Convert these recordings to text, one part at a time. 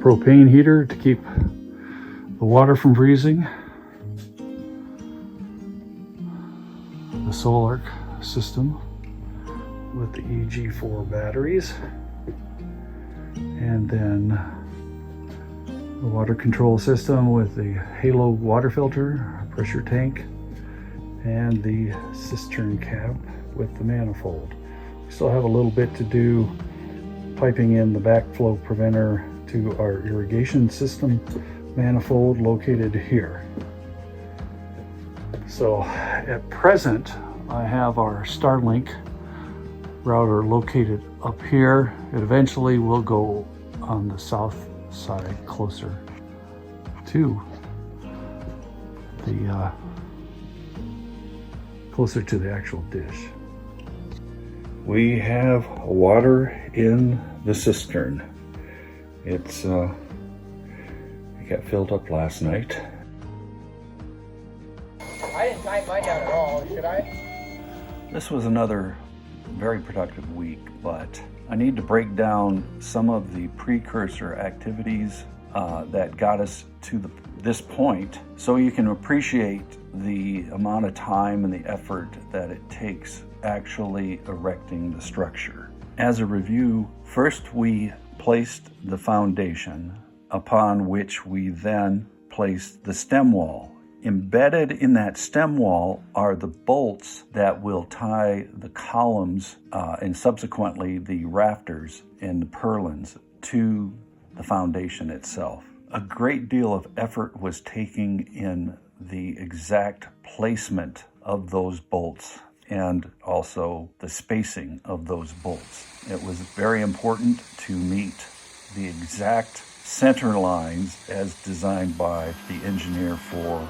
Propane heater to keep the water from freezing. The solar system with the EG4 batteries, and then the water control system with the Halo water filter, pressure tank, and the cistern cap with the manifold. We still have a little bit to do piping in the backflow preventer to our irrigation system manifold located here. So at present, I have our Starlink router located up here. It eventually will go on the south side closer to the actual dish. We have water in the cistern. It got filled up last night. I didn't tie mine down at all, should I? This was another very productive week, but I need to break down some of the precursor activities that got us to this point so you can appreciate the amount of time and the effort that it takes actually erecting the structure. As a review, first we placed the foundation, upon which we then placed the stem wall. Embedded in that stem wall are the bolts that will tie the columns and subsequently the rafters and the purlins to the foundation itself. A great deal of effort was taken in the exact placement of those bolts and also the spacing of those bolts. It was very important to meet the exact center lines as designed by the engineer for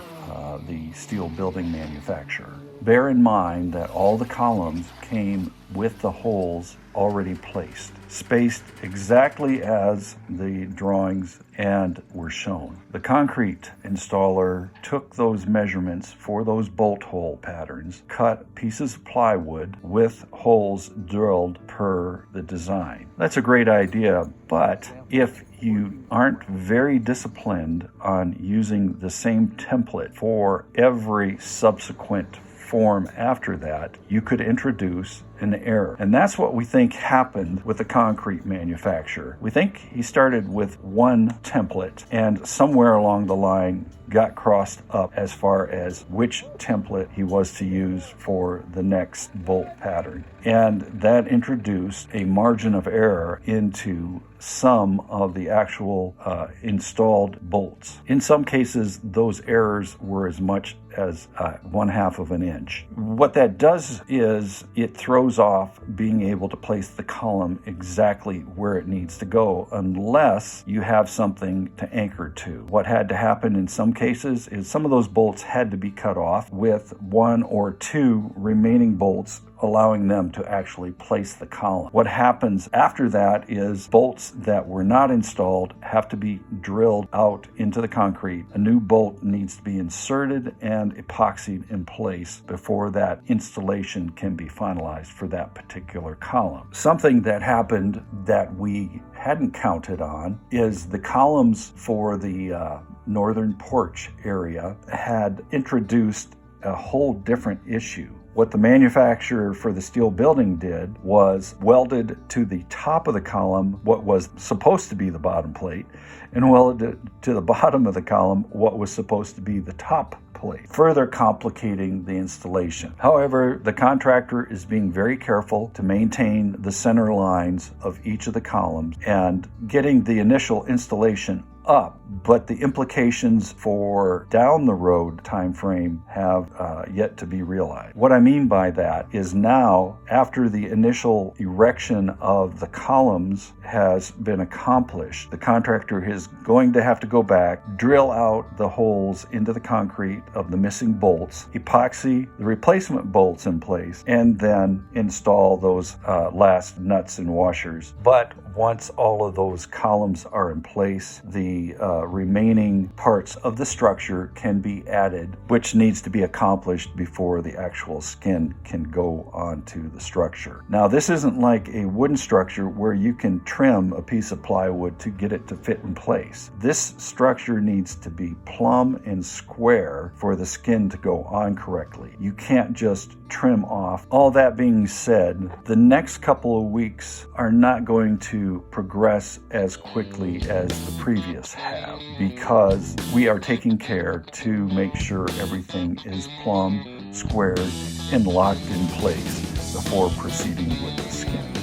the steel building manufacturer. Bear in mind that all the columns came with the holes already placed, spaced exactly as the drawings and were shown. The concrete installer took those measurements for those bolt hole patterns, cut pieces of plywood with holes drilled per the design. That's a great idea, but if you aren't very disciplined on using the same template for every subsequent form after that, you could introduce an error. And that's what we think happened with the concrete manufacturer. We think he started with one template and somewhere along the line got crossed up as far as which template he was to use for the next bolt pattern. And that introduced a margin of error into some of the actual installed bolts. In some cases, those errors were as much as 1/2 of an inch. What that does is it throws throws off being able to place the column exactly where it needs to go unless you have something to anchor to. What had to happen in some cases is some of those bolts had to be cut off, with 1 or 2 remaining bolts allowing them to actually place the column. What happens after that is bolts that were not installed have to be drilled out into the concrete. A new bolt needs to be inserted and epoxied in place before that installation can be finalized for that particular column. Something that happened that we hadn't counted on is the columns for the northern porch area had introduced a whole different issue. What the manufacturer for the steel building did was welded to the top of the column what was supposed to be the bottom plate, and welded to the bottom of the column what was supposed to be the top plate, further complicating the installation. However, the contractor is being very careful to maintain the center lines of each of the columns and getting the initial installation up, but the implications for down the road time frame have yet to be realized. What I mean by that is now, after the initial erection of the columns has been accomplished, the contractor is going to have to go back, drill out the holes into the concrete of the missing bolts, epoxy the replacement bolts in place, and then install those last nuts and washers. But once all of those columns are in place, the remaining parts of the structure can be added, which needs to be accomplished before the actual skin can go onto the structure. Now, this isn't like a wooden structure where you can trim a piece of plywood to get it to fit in place. This structure needs to be plumb and square for the skin to go on correctly. You can't just trim off. All that being said, the next couple of weeks are not going to progress as quickly as the previous have, because we are taking care to make sure everything is plumb, squared, and locked in place before proceeding with the skin.